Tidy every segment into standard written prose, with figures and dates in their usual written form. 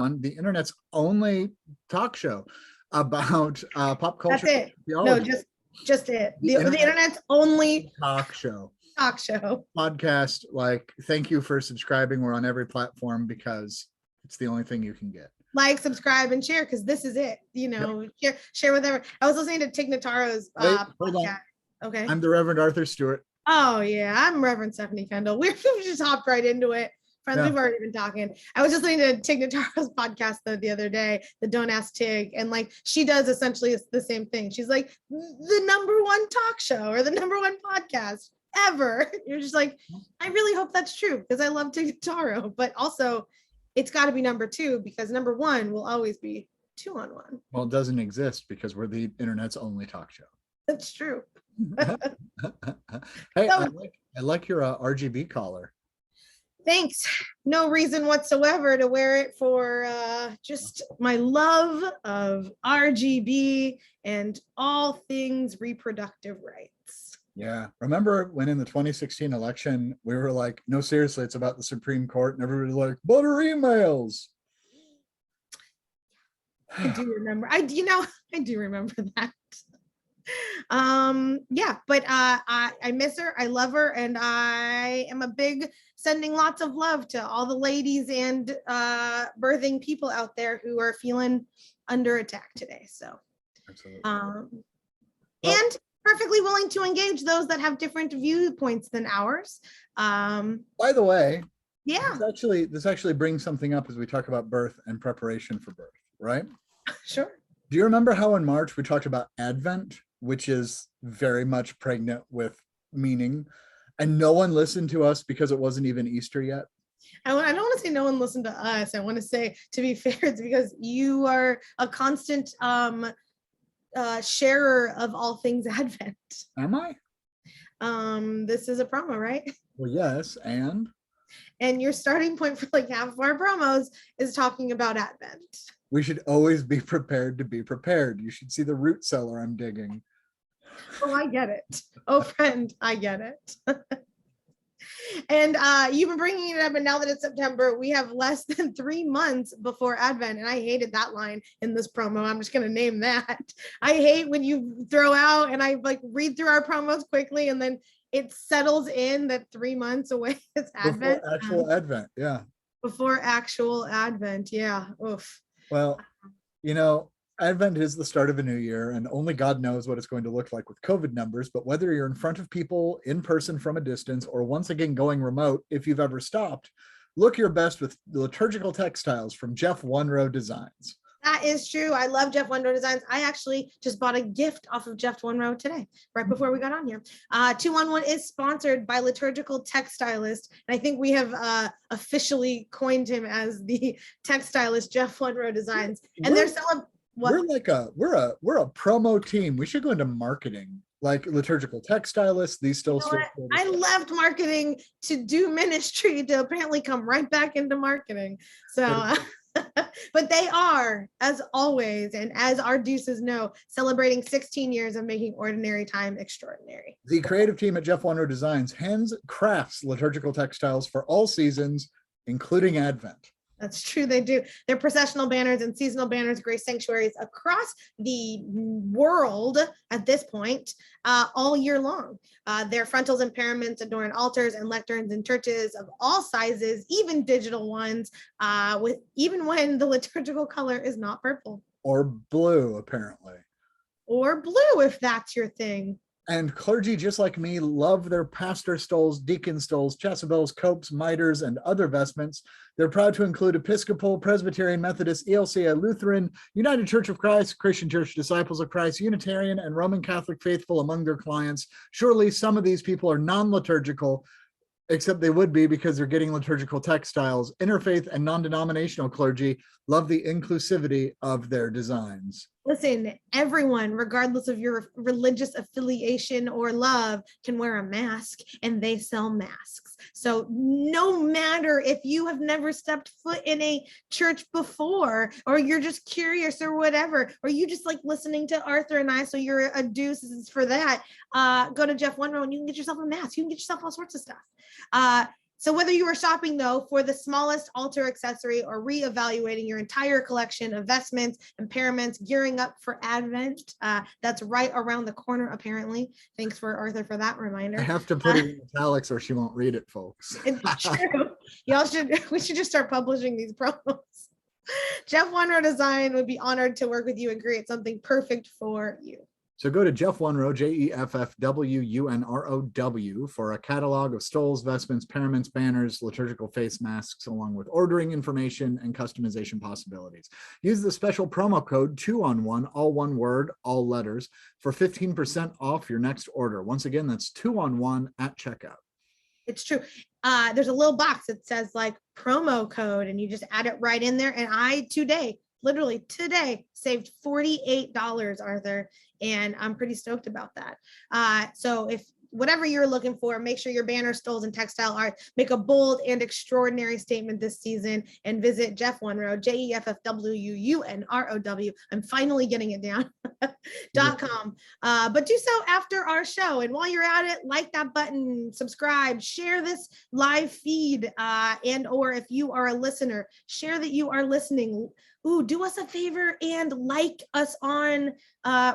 on the internet's only talk show about pop culture. That's it. No, just it. The internet's only talk show. Podcast. Like, thank you for subscribing. We're on every platform because it's the only thing you can get. Like, subscribe, and share, because this is it. You know, share with everyone. I was listening to Tig Notaro's podcast. Okay. I'm the Reverend Arthur Stewart. Oh yeah, I'm Reverend Stephanie Kendall. We just hopped right into it. Friends, we've already been talking. I was just listening to Tig Notaro's podcast the other day, the Don't Ask Tig, and like she does essentially the same thing. She's like the #1 talk show or the #1 podcast ever. You're just like, I really hope that's true because I love Tig Notaro, but also it's got to be #2 because #1 will always be 2-on-1. Well, it doesn't exist because we're the internet's only talk show. That's true. Hey, so, I like your RGB collar. Thanks. No reason whatsoever to wear it for just my love of RGB and all things reproductive rights. Yeah. Remember when in the 2016 election, we were like, no, seriously, it's about the Supreme Court, and everybody was like, butter emails. I do remember. I do remember that. Yeah, but I miss her. I love her, and I am a big sending lots of love to all the ladies and birthing people out there who are feeling under attack today. So, absolutely. And perfectly willing to engage those that have different viewpoints than ours. By the way, yeah, this actually brings something up as we talk about birth and preparation for birth, right? Sure. Do you remember how in March we talked about Advent, which is very much pregnant with meaning, and no one listened to us because it wasn't even Easter yet? I don't want to say no one listened to us. I want to say, to be fair, it's because you are a constant sharer of all things Advent. Am I? This is a promo, right? Well, yes, and your starting point for like half of our promos is talking about Advent. We should always be prepared to be prepared. You should see the root cellar I'm digging. Oh, I get it. Oh, friend, I get it. And you've been bringing it up, and now that it's September, we have less than 3 months before Advent, and I hated that line in this promo. I'm just going to name that. I hate when you throw out, and I like read through our promos quickly, and then it settles in that 3 months away is Advent. Before actual Advent, yeah. Before actual Advent, yeah. Oof. Well, you know, Advent is the start of a new year, and only God knows what it's going to look like with COVID numbers. But whether you're in front of people in person from a distance, or once again going remote, if you've ever stopped, look your best with liturgical textiles from Jeff Wunrow Designs. That is true. I love Jeff Wunrow Designs. I actually just bought a gift off of Jeff Wunrow today, right before we got on here. 2-on-1 is sponsored by Liturgical Textilist, and I think we have officially coined him as the textilist Jeff Wunrow Designs. And they're selling. We're a promo team. We should go into marketing, like Liturgical Textilist. These still. I left marketing to do ministry to apparently come right back into marketing. So. But they are, as always, and as our deuces know, celebrating 16 years of making ordinary time extraordinary. The creative team at Jeff Wunrow Designs crafts liturgical textiles for all seasons, including Advent. That's true, they do. They're processional banners and seasonal banners, grace sanctuaries across the world at this point, all year long. Their frontals and paraments adorn altars and lecterns in churches of all sizes, even digital ones, even when the liturgical color is not purple. Or blue, apparently. Or blue, if that's your thing. And clergy, just like me, love their pastor stoles, deacon stoles, chasubles, copes, miters, and other vestments. They're proud to include Episcopal, Presbyterian, Methodist, ELCA, Lutheran, United Church of Christ, Christian Church Disciples of Christ, Unitarian, and Roman Catholic faithful among their clients. Surely some of these people are non-liturgical, except they would be because they're getting liturgical textiles. Interfaith and non-denominational clergy love the inclusivity of their designs. Listen, everyone, regardless of your religious affiliation or love, can wear a mask, and they sell masks. So no matter if you have never stepped foot in a church before, or you're just curious or whatever, or you just like listening to Arthur and I, so you're a deuce for that, go to Jeff Wunrow and you can get yourself a mask. You can get yourself all sorts of stuff. So whether you are shopping though for the smallest altar accessory or reevaluating your entire collection of vestments, impairments, gearing up for Advent, that's right around the corner apparently. Thanks for Arthur for that reminder. I have to put it in italics or she won't read it, folks. It's true. We should just start publishing these promos. Jeff Wunrow Design would be honored to work with you and create something perfect for you. So go to Jeff Wunrow, JEFFWUNROW, for a catalog of stoles, vestments, paraments, banners, liturgical face masks, along with ordering information and customization possibilities. Use the special promo code 2-on-1, all one word, all letters, for 15% off your next order. Once again, that's 2-on-1 at checkout. It's true. There's a little box that says like promo code, and you just add it right in there. And I literally today saved $48, Arthur, and I'm pretty stoked about that. So if whatever you're looking for, make sure your banner, stoles, and textile art make a bold and extraordinary statement this season, and visit Jeff Wunrow, JEFFWUNROW. I'm finally getting it down. .com. But do so after our show. And while you're at it, like that button, subscribe, share this live feed, and or if you are a listener, share that you are listening. Ooh, do us a favor and like us on,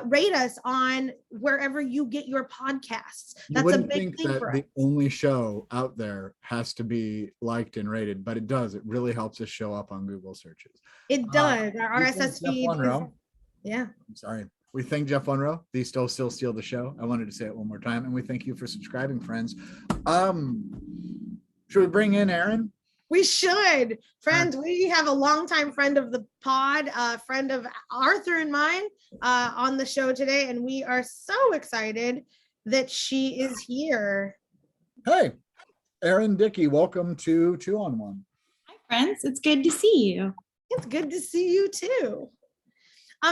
rate us on wherever you get your podcasts. That's a big thing for us. The only show out there has to be liked and rated, but it does. It really helps us show up on Google searches. It does. Our RSS feed. Yeah. I'm sorry. We thank Jeff Wunrow. These still steal the show. I wanted to say it one more time, and we thank you for subscribing, friends. Should we bring in Erin? We should. Friends, we have a longtime friend of the pod, friend of Arthur and mine, on the show today, and we are so excited that she is here. Hey, Erin Dickey, welcome to 2-on-1. Hi, friends. It's good to see you. It's good to see you too.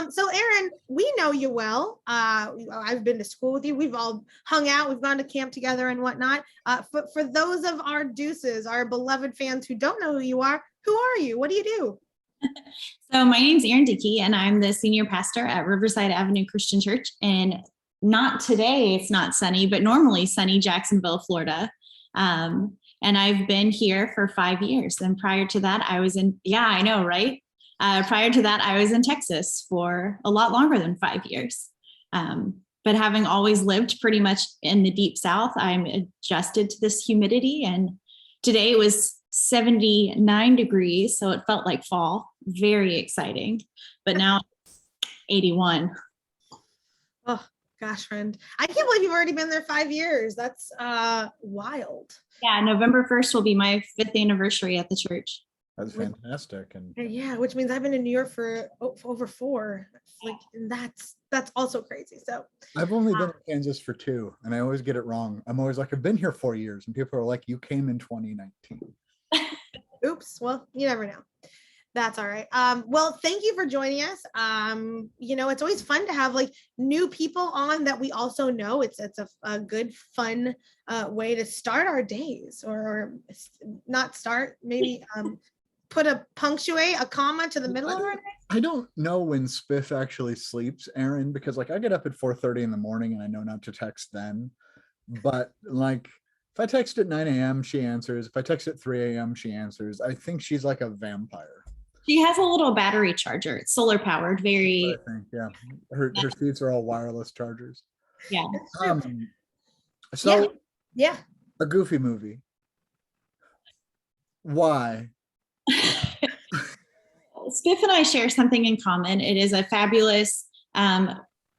So Erin, we know you well. I've been to school with you. We've all hung out. We've gone to camp together and whatnot. For those of our deuces, our beloved fans who don't know who you are you? What do you do? So my name's Erin Dickey, and I'm the senior pastor at Riverside Avenue Christian Church. And not today, it's not sunny, but normally sunny Jacksonville, Florida. And I've been here for 5 years. And prior to that, I was in, yeah, I know, right? Prior to that, I was in Texas for a lot longer than 5 years. But having always lived pretty much in the deep South, I'm adjusted to this humidity. And today it was 79 degrees, so it felt like fall. Very exciting. But now 81. Oh, gosh, friend. I can't believe you've already been there 5 years. That's wild. Yeah, November 1st will be my 5th anniversary at the church. That's fantastic. And yeah, which means I've been in New York for over 4. Like, and that's also crazy. So I've only been in Kansas for 2, and I always get it wrong. I'm always like, I've been here 4 years, and people are like, you came in 2019. Oops. Well, you never know. That's all right. Well, thank you for joining us. It's always fun to have like new people on that we also know. It's a good, fun way to start our days, or not start, maybe put a comma to the middle of our day. I don't know when Spiff actually sleeps, Erin, because like I get up at 4:30 in the morning and I know not to text then. But like if I text at 9 a.m., she answers. If I text at 3 a.m., she answers. I think she's like a vampire. She has a little battery charger. It's solar powered. Very. I think, yeah. Her seats are all wireless chargers. Yeah. Yeah. A Goofy movie. Why? Spiff and I share something in common. It is a fabulous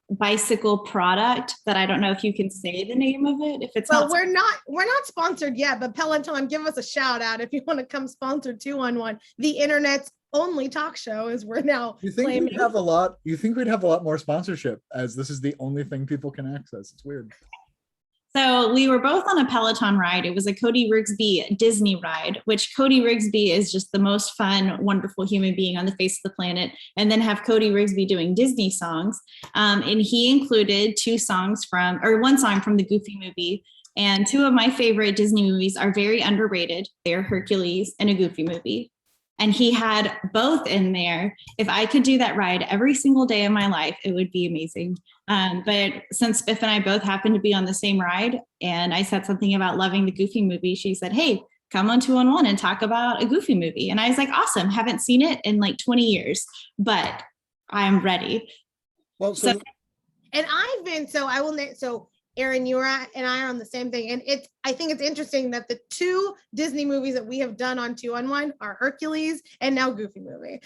bicycle product that I don't know if you can say the name of it. If it's we're not sponsored yet, but Peloton, give us a shout out if you want to come sponsor 2-on-1, the internet's only talk show, as we're now claiming. You think we'd have a lot more sponsorship, as this is the only thing people can access. It's weird. So we were both on a Peloton ride. It was a Cody Rigsby Disney ride, which Cody Rigsby is just the most fun, wonderful human being on the face of the planet. And then have Cody Rigsby doing Disney songs. And he included one song from the Goofy movie. And 2 of my favorite Disney movies are very underrated. They're Hercules and a Goofy movie. And he had both in there. If I could do that ride every single day of my life, it would be amazing. But since Spiff and I both happened to be on the same ride, and I said something about loving the Goofy movie, she said, hey, come on 2-on-1 and talk about a Goofy movie. And I was like, awesome. Haven't seen it in like 20 years, but I'm ready. Well, so and I've been, so Erin, you and I are on the same thing. And I think it's interesting that the two Disney movies that we have done on 2-on-1 are Hercules and now Goofy movie,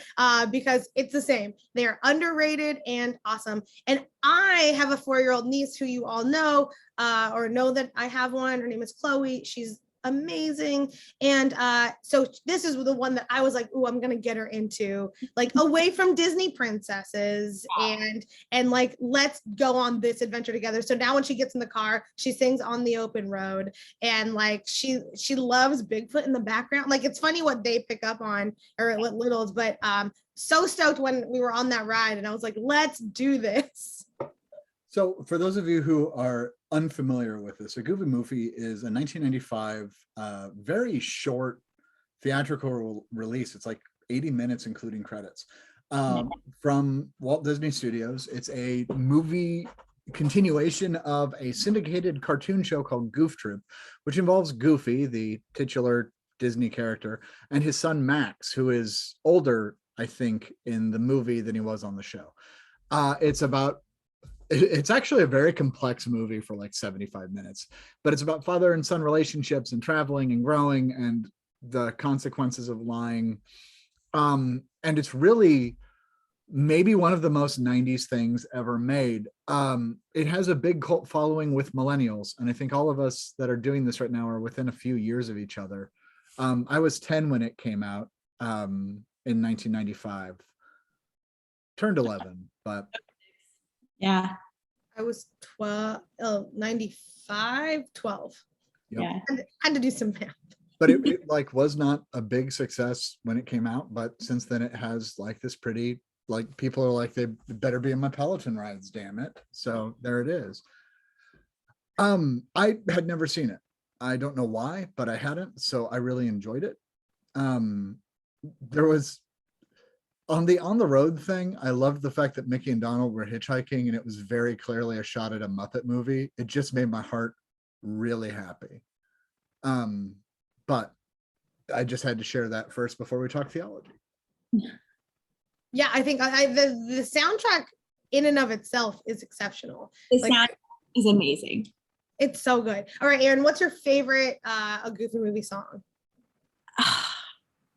because it's the same. They are underrated and awesome. And I have a 4-year-old niece who you all know, or know that I have one. Her name is Chloe. She's amazing. And so this is the one that I was like, oh, I'm gonna get her into, like, away from Disney princesses, and like, let's go on this adventure together. So now when she gets in the car, she sings On the Open Road, and like she loves Bigfoot in the background. Like, it's funny what they pick up on, or what littles, but so stoked when we were on that ride, and I was like, let's do this. So for those of you who are unfamiliar with this, a Goofy movie is a 1995 very short theatrical release. It's like 80 minutes, including credits, from Walt Disney Studios. It's a movie continuation of a syndicated cartoon show called Goof Troop, which involves Goofy, the titular Disney character, and his son Max, who is older, I think, in the movie than he was on the show. It's actually a very complex movie for like 75 minutes, but it's about father and son relationships and traveling and growing and the consequences of lying. And it's really maybe one of the most 90s things ever made. It has a big cult following with millennials. And I think all of us that are doing this right now are within a few years of each other. I was 10 when it came out in 1995, turned 11, but yeah, I was 95, 12. Yep. Yeah. I had to do some math. But it like was not a big success when it came out, but since then it has like this pretty, like, people are like, they better be in my Peloton rides, damn it. So there it is. I had never seen it. I don't know why, but I hadn't, so I really enjoyed it. There was on the road thing, I loved the fact that Mickey and Donald were hitchhiking and it was very clearly a shot at a Muppet movie. It just made my heart really happy. But I just had to share that first before we talk theology. Yeah, I think the soundtrack in and of itself is exceptional. The sound is amazing. It's so good. All right, Erin, what's your favorite a Goofy movie song?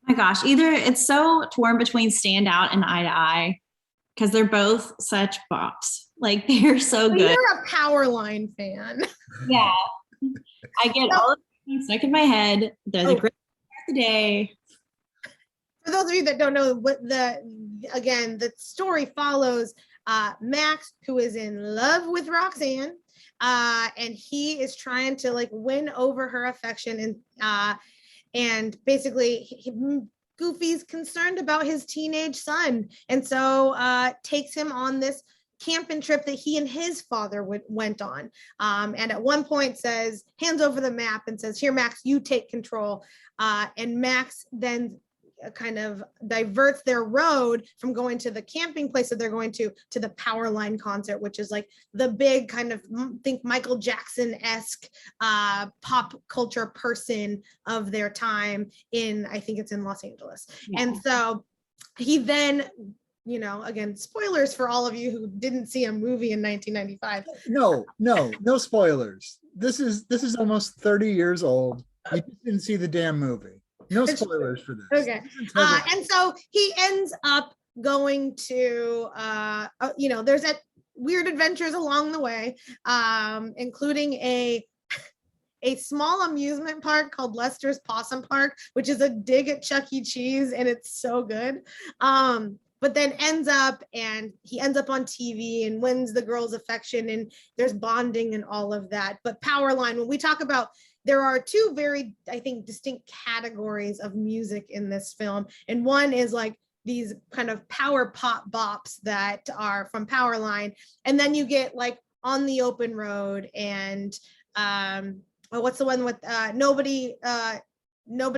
My gosh, either it's so torn between Stand Out and Eye to Eye, because they're both such bops. Like, they're so good. You're a Powerline fan. Yeah. I get all of them stuck in my head. They're the great part of the day. For those of you that don't know, what the story follows Max, who is in love with Roxanne, and he is trying to like win over her affection, and basically Goofy's concerned about his teenage son, and so takes him on this camping trip that he and his father went on, and at one point hands over the map and says, "Here, Max, you take control," and Max then kind of diverts their road from going to the camping place that they're going to the Powerline concert, which is like the big kind of, think Michael Jackson-esque pop culture person of their time I think it's in Los Angeles. Yeah. And so he then, again, spoilers for all of you who didn't see a movie in 1995. No spoilers. This is almost 30 years old. You just didn't see the damn movie. No spoilers for this. Okay. And so he ends up going to, there's weird adventures along the way, including a small amusement park called Lester's Possum Park, which is a dig at Chuck E. Cheese, and it's so good. But then he ends up on TV and wins the girl's affection, and there's bonding and all of that. But Powerline, when we talk about, there are two very, I think, distinct categories of music in this film. And one is like these kind of power pop bops that are from Powerline. And then you get like On the Open Road and what's the one with Nobody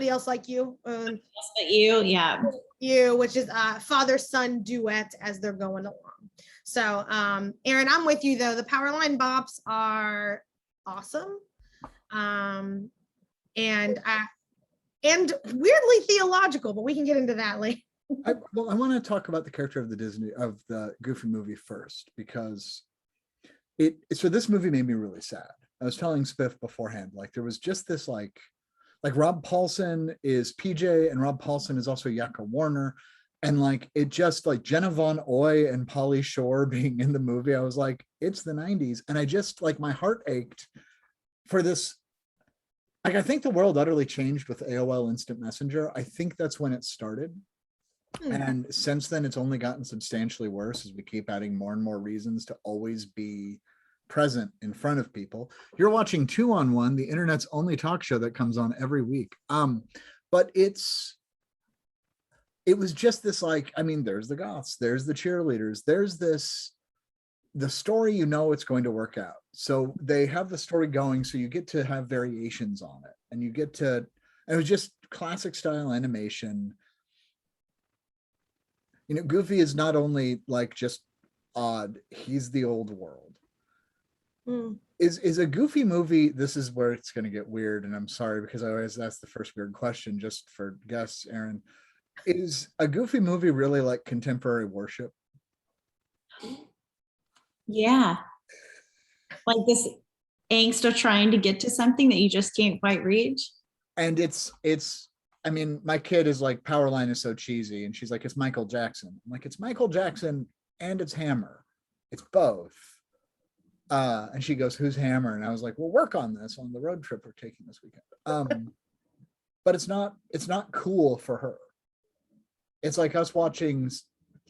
Else Like You? Else But You, yeah. You, which is father-son duet as they're going along. So Erin, I'm with you though. The Powerline bops are awesome. And and weirdly theological, but we can get into that later. I want to talk about the character of the Goofy movie first, because so this movie made me really sad. I was telling Spiff beforehand, like there was just this like Rob Paulsen is PJ and Rob Paulsen is also Yucca Warner. And like, it just like Jenna Von Oy and Pauly Shore being in the movie, I was like, it's the 90s. And I just like, my heart ached for this. Like, I think the world utterly changed with AOL Instant Messenger. I think that's when it started. And since then, it's only gotten substantially worse as we keep adding more and more reasons to always be present in front of people. You're watching 2-on-1, the internet's only talk show that comes on every week. But it was just this like, I mean, there's the goths, there's the cheerleaders, there's the story, you know, it's going to work out. So they have the story going, so you get to have variations on it, and you get to, and it was just classic style animation. You know, Goofy is not only like just odd, he's the old world. Is a Goofy movie, this is where it's going to get weird, and I'm sorry because I always ask the first weird question just for guests, Erin. Is a Goofy movie really like contemporary worship? Yeah. Like this angst of trying to get to something that you just can't quite reach. And it's I mean, my kid is like, Powerline is so cheesy, and she's like, it's Michael Jackson. I'm like, it's Michael Jackson and it's Hammer. It's both. And she goes, who's Hammer? And I was like, we'll work on this on the road trip we're taking this weekend. But it's not cool for her. It's like us watching,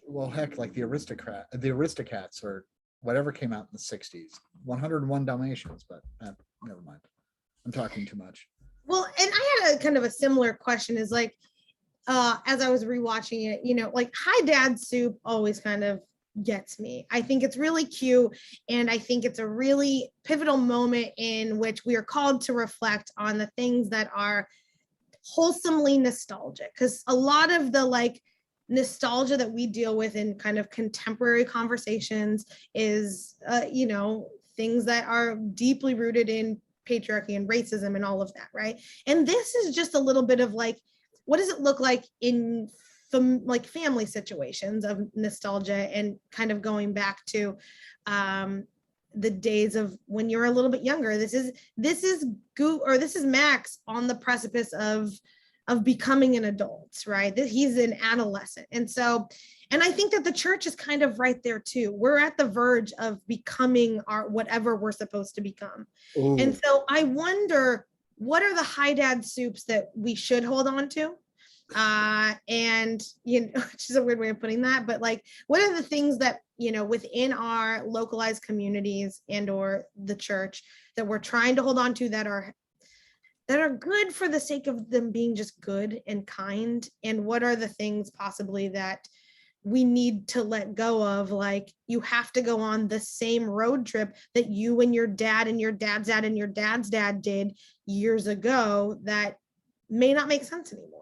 well, heck, like the Aristocats or whatever came out in the 60s, 101 Dalmatians, but never mind. I'm talking too much. Well, and I had a kind of a similar question, is like, as I was rewatching it, you know, like Hi Dad Soup always kind of gets me. I think it's really cute, and I think it's a really pivotal moment in which we are called to reflect on the things that are wholesomely nostalgic, because a lot of the like nostalgia that we deal with in kind of contemporary conversations is you know, things that are deeply rooted in patriarchy and racism and all of that, right? And this is just a little bit of like, what does it look like in like family situations of nostalgia, and kind of going back to the days of when you're a little bit younger. This is Max on the precipice of becoming an adult, right? He's an adolescent. And I think that the church is kind of right there too. We're at the verge of becoming our whatever we're supposed to become. Ooh. And so I wonder, what are the Hi Dad Soups that we should hold on to? And, you know, which is a weird way of putting that, but like, what are the things that, you know, within our localized communities and or the church that we're trying to hold on to that are good for the sake of them being just good and kind? And what are the things possibly that we need to let go of? Like, you have to go on the same road trip that you and your dad and your dad's dad and your dad's dad did years ago, that may not make sense anymore.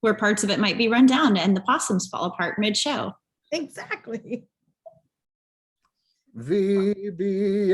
Where parts of it might be run down and the possums fall apart mid-show. Exactly. VBS.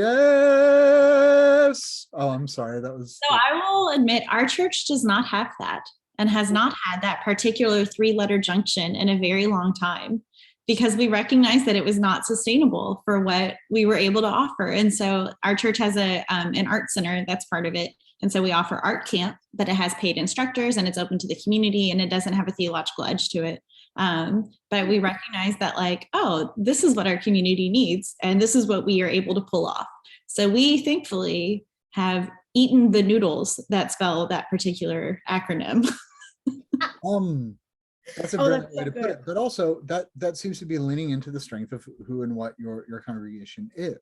Oh, I'm sorry. That was. So I will admit, our church does not have that, and has not had that particular 3-letter junction in a very long time, because we recognize that it was not sustainable for what we were able to offer. And so our church has an art center that's part of it. And so we offer art camp, but it has paid instructors and it's open to the community, and it doesn't have a theological edge to it. But we recognize that, like, oh, this is what our community needs, and this is what we are able to pull off. So we thankfully have eaten the noodles that spell that particular acronym. That's a great way to put it. But also that seems to be leaning into the strength of who and what your congregation is.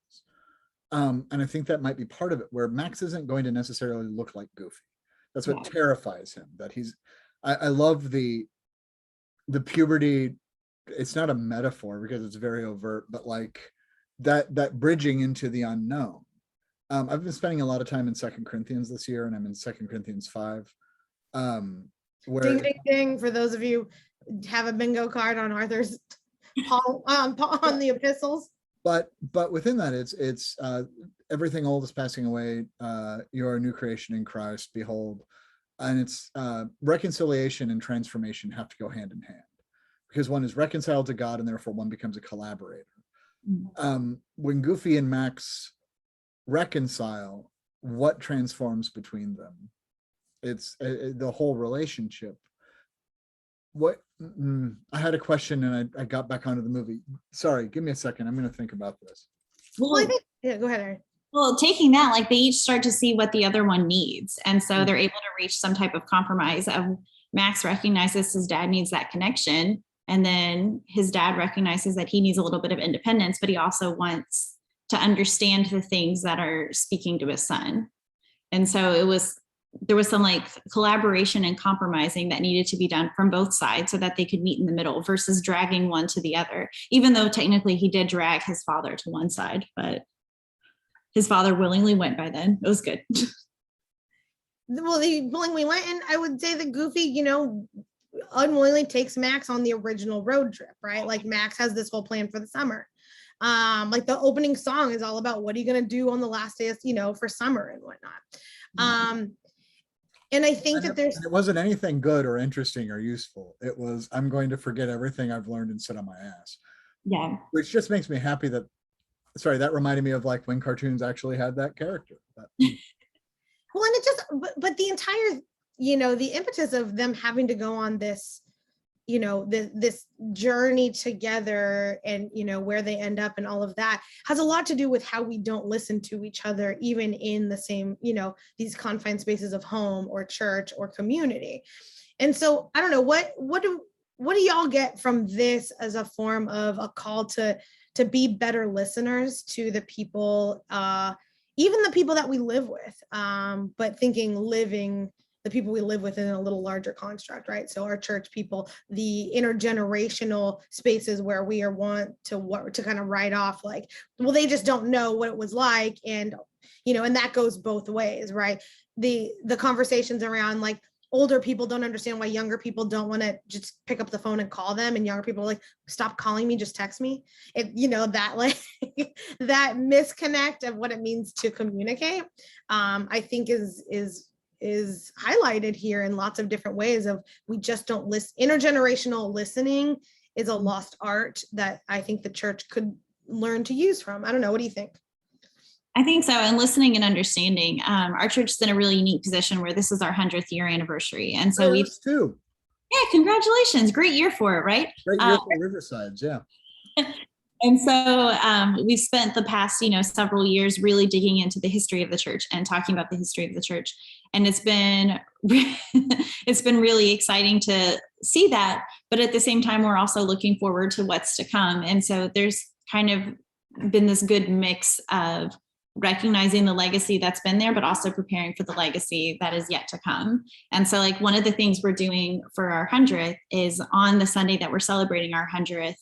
And I think that might be part of it, where Max isn't going to necessarily look like Goofy. That's what terrifies him, that I love the puberty. It's not a metaphor because it's very overt, but like that bridging into the unknown. I've been spending a lot of time in 2 Corinthians this year, and I'm in 2 Corinthians 5. Where, ding, ding, ding, for those of you who have a bingo card on Arthur's Paul on the epistles. But within that, it's everything old is passing away. You are a new creation in Christ. Behold, And it's reconciliation and transformation have to go hand in hand, because one is reconciled to God and therefore one becomes a collaborator. When Goofy and Max reconcile, what transforms between them? It's the whole relationship. What I had a question and I got back onto the movie. Sorry, give me a second. I'm going to think about this. Well, I think, yeah, go ahead, Erin. Well, taking that, like they each start to see what the other one needs. And so they're able to reach some type of compromise of Max recognizes his dad needs that connection. And then his dad recognizes that he needs a little bit of independence, but he also wants to understand the things that are speaking to his son. And so there was some like collaboration and compromising that needed to be done from both sides so that they could meet in the middle versus dragging one to the other, even though technically he did drag his father to one side, but his father willingly went by then. It was good. Well, he willingly went, and I would say that Goofy, unwillingly takes Max on the original road trip, right? Like Max has this whole plan for the summer. Like the opening song is all about what are you going to do on the last day of, for summer and whatnot. And I think that it wasn't anything good or interesting or useful. It was, I'm going to forget everything I've learned and sit on my ass. Yeah. Which just makes me happy that, sorry, that reminded me of like when cartoons actually had that character. Well, and it just, but the entire, the impetus of them having to go on this, this journey together and, where they end up and all of that has a lot to do with how we don't listen to each other, even in the same, these confined spaces of home or church or community. And so I don't know, what do y'all get from this as a form of a call to be better listeners to the people, even the people that we live with, but living the people we live with in a little larger construct, right? So our church people, the intergenerational spaces where we are want to kind of write off like, well, they just don't know what it was like. And, and that goes both ways, right? The conversations around like older people don't understand why younger people don't want to just pick up the phone and call them. And younger people are like, stop calling me, just text me. That like that misconnect of what it means to communicate, I think is highlighted here in lots of different ways of we just don't listen. Intergenerational listening is a lost art that I think the church could learn to use from. I don't know. What do you think? I think so. And listening and understanding. Our church is in a really unique position where this is our 100th year anniversary. And so we've too. Yeah, congratulations. Great year for it, right? Great year for Riversides, yeah. And so we've spent the past, several years really digging into the history of the church and talking about the history of the church. And it's been really exciting to see that. But at the same time, we're also looking forward to what's to come. And so there's kind of been this good mix of recognizing the legacy that's been there, but also preparing for the legacy that is yet to come. And so like one of the things we're doing for our 100th is on the Sunday that we're celebrating our 100th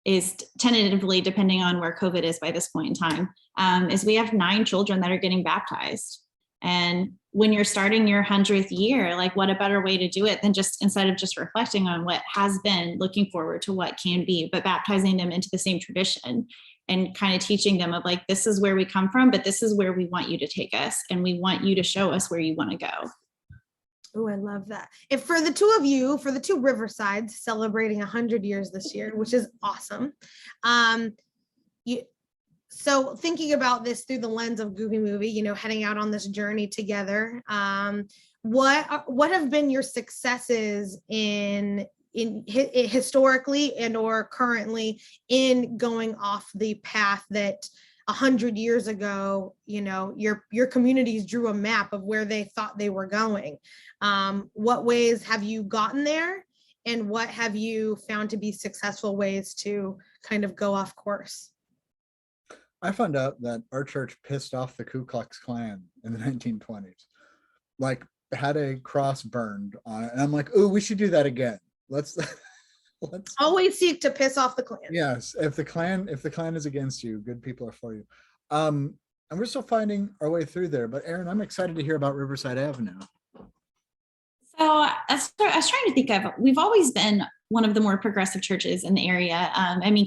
is tentatively, depending on where COVID is by this point in time, is we have 9 children that are getting baptized. And when you're starting your 100th year, like what a better way to do it than just instead of just reflecting on what has been, looking forward to what can be, but baptizing them into the same tradition and kind of teaching them of like, this is where we come from, but this is where we want you to take us. And we want you to show us where you want to go. Oh, I love that. If for the two of you, for the 2 Riversides celebrating 100 years this year, which is awesome. So thinking about this through the lens of Goofy Movie, heading out on this journey together, what have been your successes in historically and or currently in going off the path that 100 years ago, your communities drew a map of where they thought they were going? What ways have you gotten there? And what have you found to be successful ways to kind of go off course? I found out that our church pissed off the Ku Klux Klan in the 1920s, like had a cross burned on it. And I'm like, oh, we should do that again. Let's always seek to piss off the Klan. Yes. If the Klan is against you, good people are for you. And we're still finding our way through there. But Erin, I'm excited to hear about Riverside Avenue. So I was trying to think of, we've always been one of the more progressive churches in the area.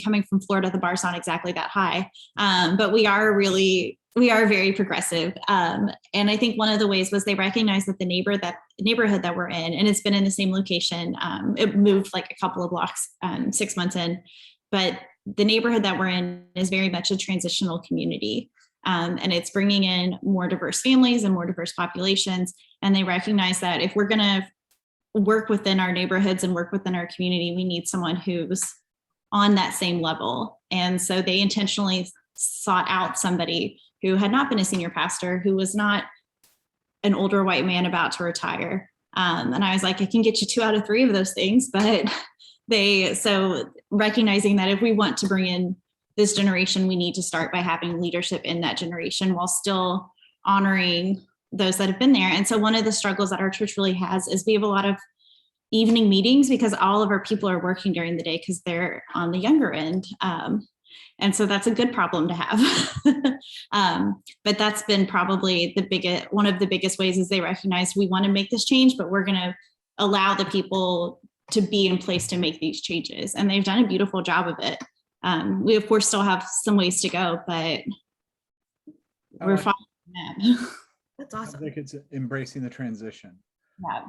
Coming from Florida, the bar's not exactly that high, but we are really We are very progressive. And I think one of the ways was they recognized that the neighborhood that we're in, and it's been in the same location, it moved like a couple of blocks 6 months in, but the neighborhood that we're in is very much a transitional community. And it's bringing in more diverse families and more diverse populations. And they recognize that if we're going to work within our neighborhoods and work within our community, we need someone who's on that same level. And so they intentionally sought out somebody who had not been a senior pastor, who was not an older white man about to retire. And I was like, I can get you 2 out of 3 of those things, but so recognizing that if we want to bring in this generation, we need to start by having leadership in that generation while still honoring those that have been there. And so one of the struggles that our church really has is we have a lot of evening meetings because all of our people are working during the day because they're on the younger end. And so that's a good problem to have. But that's been probably one of the biggest ways is they recognize we want to make this change, but we're going to allow the people to be in place to make these changes. And they've done a beautiful job of it. We of course still have some ways to go, but we're following them. That's awesome. I think it's embracing the transition. Yeah.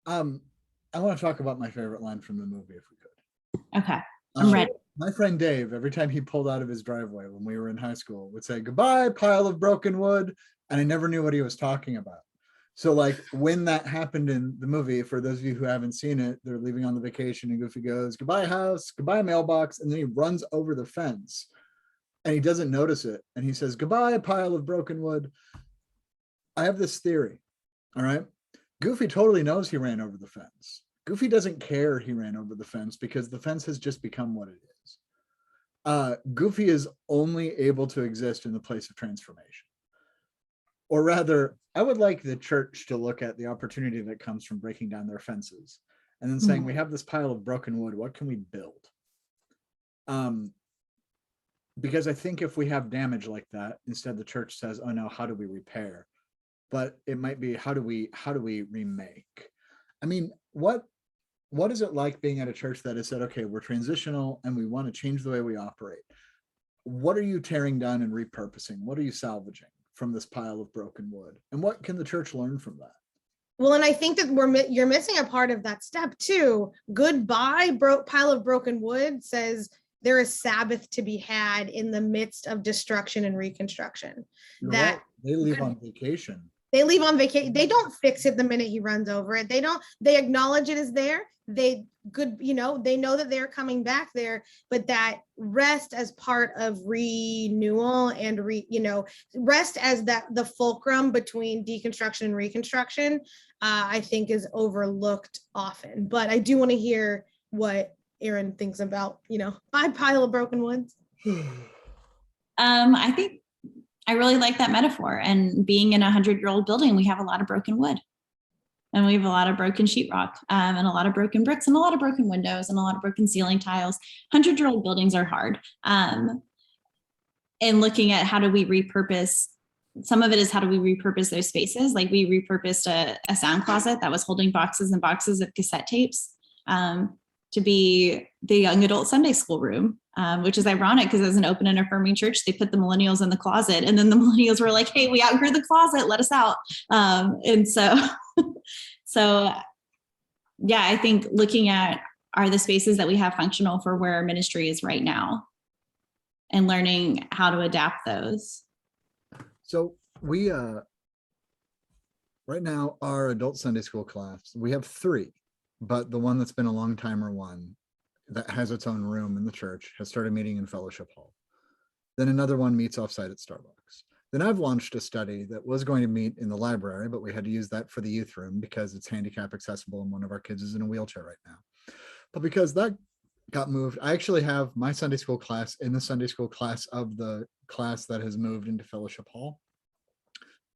I want to talk about my favorite line from the movie, if we could. Okay, I'm ready. My friend Dave, every time he pulled out of his driveway when we were in high school, would say, "Goodbye, pile of broken wood." And I never knew what he was talking about. So like when that happened in the movie, for those of you who haven't seen it, they're leaving on the vacation and Goofy goes, "Goodbye house, goodbye mailbox." And then he runs over the fence and he doesn't notice it. And he says, "Goodbye, pile of broken wood." I have this theory, all right? Goofy totally knows he ran over the fence. Goofy doesn't care he ran over the fence because the fence has just become what it is. Goofy is only able to exist in the place of transformation. Or rather, I would like the church to look at the opportunity that comes from breaking down their fences and then saying, we have this pile of broken wood, what can we build? Because I think if we have damage like that, instead the church says, oh no, how do we repair? But it might be, how do we remake? I mean, what is it like being at a church that has said, okay, we're transitional and we want to change the way we operate? What are you tearing down and repurposing? What are you salvaging from this pile of broken wood? And what can the church learn from that? Well, and I think that you're missing a part of that step too. Goodbye, pile of broken wood says there is Sabbath to be had in the midst of destruction and reconstruction. You're that right. They leave on vacation. They leave on vacation. They don't fix it the minute he runs over it. They acknowledge it is there. They know that they're coming back there, but that rest as part of renewal and rest as the fulcrum between deconstruction and reconstruction, I think is overlooked often. But I do want to hear what Erin thinks about, my pile of broken woods. I think I really like that metaphor. And being in a 100-year-old building, we have a lot of broken wood. And we have a lot of broken sheetrock and a lot of broken bricks and a lot of broken windows and a lot of broken ceiling tiles. 100-year-old buildings are hard. And looking at how do we repurpose, some of it is how do we repurpose those spaces? Like we repurposed a sound closet that was holding boxes and boxes of cassette tapes to be the young adult Sunday school room, which is ironic because as an open and affirming church, they put the millennials in the closet and then the millennials were like, hey, we outgrew the closet, let us out. And so yeah, I think looking at are the spaces that we have functional for where our ministry is right now and learning how to adapt those. So we, right now, our adult Sunday school class, we have 3. But the one that's been a long timer one that has its own room in the church has started meeting in fellowship hall. Then another one meets offsite at Starbucks. Then I've launched a study that was going to meet in the library, but we had to use that for the youth room because it's handicap accessible and one of our kids is in a wheelchair right now. But because that got moved, I actually have my Sunday school class in the Sunday school class of the class that has moved into fellowship hall.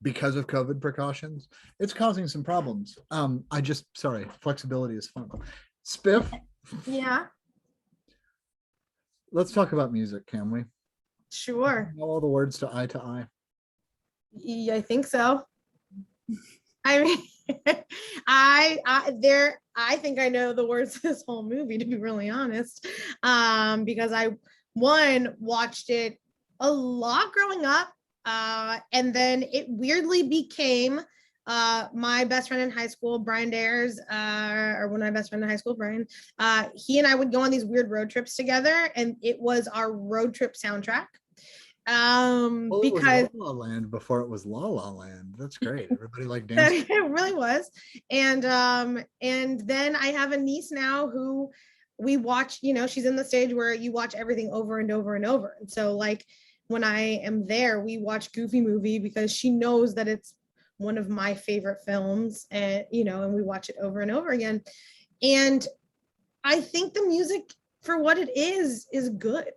Because of COVID precautions, it's causing some problems. Sorry, flexibility is fun. Spiff. Yeah. Let's talk about music, can we? Sure. Know all the words to Eye to Eye. Yeah, I think so. I mean, I think I know the words of this whole movie, to be really honest, because I watched it a lot growing up. And then it weirdly became my best friend in high school, Brian Dares, or one of my best friends in high school, Brian, he and I would go on these weird road trips together, and it was our road trip soundtrack. Well, it Because was La La Land before it was La La Land. That's great. Everybody like dancing. it really was. And then I have a niece now who we watch, you know, she's in the stage where you watch everything over and over and over. And so like when I am there, we watch Goofy Movie because she knows that it's one of my favorite films, and you know, and we watch it over and over again. And I think the music for what it is good.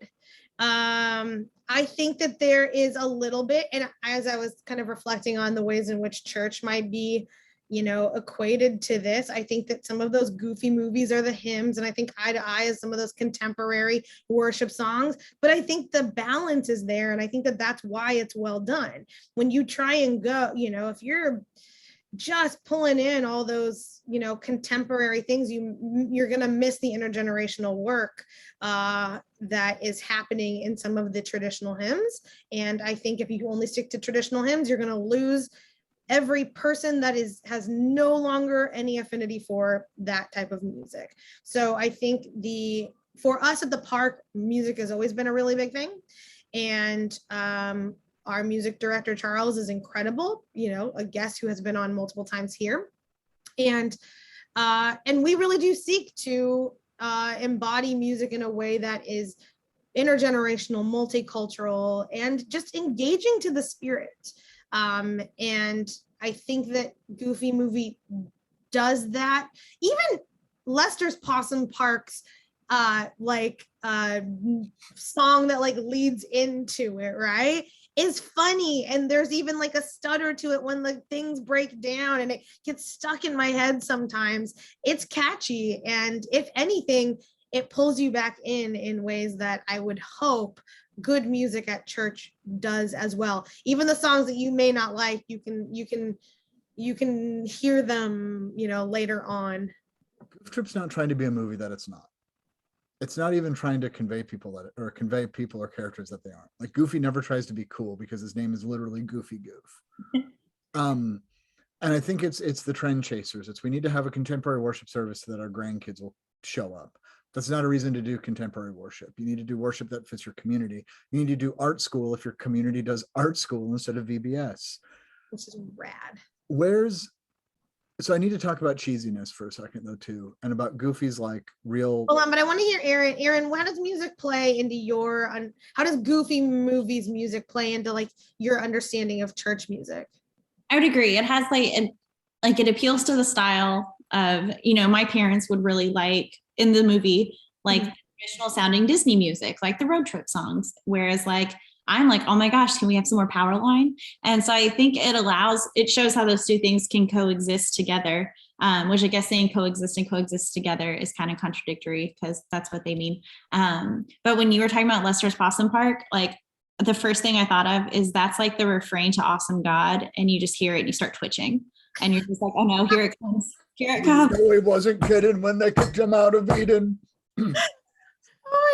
I think that there is a little bit, and as I was kind of reflecting on the ways in which church might be, you know, equated to this, I think that some of those goofy movies are the hymns, and I think Eye to Eye is some of those contemporary worship songs, but I think the balance is there, and I think that that's why it's well done. When you try and go, you know, if you're just pulling in all those, you know, contemporary things, you're going to miss the intergenerational work that is happening in some of the traditional hymns. And I think if you only stick to traditional hymns, you're going to lose every person that has no longer any affinity for that type of music. So I think for us at the park, music has always been a really big thing. And our music director, Charles, is incredible, you know, a guest who has been on multiple times here. And we really do seek to embody music in a way that is intergenerational, multicultural, and just engaging to the spirit. And I think that Goofy Movie does that. Even Lester's Possum Park's song that like leads into it, right, is funny, and there's even like a stutter to it when the things break down, and it gets stuck in my head sometimes. It's catchy, and if anything, it pulls you back in ways that I would hope good music at church does as well. Even the songs that you may not like, you can hear them, you know, later on. Goof Troop's not trying to be a movie that it's not. It's not even trying to convey people or characters that they aren't. Like Goofy never tries to be cool because his name is literally Goofy Goof. And I think it's the trend chasers. We need to have a contemporary worship service so that our grandkids will show up. That's not a reason to do contemporary worship. You need to do worship that fits your community. You need to do art school if your community does art school instead of VBS. Which is rad. So I need to talk about cheesiness for a second though too, and about Goofy's like real. Hold on, but I want to hear Erin. Erin, how does music play into how does Goofy Movies music play into like your understanding of church music? I would agree. It has it appeals to the style of, you know, my parents would really like in the movie, like traditional sounding Disney music, like the road trip songs. Whereas like, I'm like, oh my gosh, can we have some more power line? And so I think it shows how those two things can coexist together, which I guess saying coexist and coexist together is kind of contradictory because that's what they mean. But when you were talking about Lester's Possum Park, like the first thing I thought of is that's like the refrain to Awesome God. And you just hear it and you start twitching and you're just like, oh no, here it comes. Here it comes. No, he wasn't kidding when they kicked him out of Eden. Oh my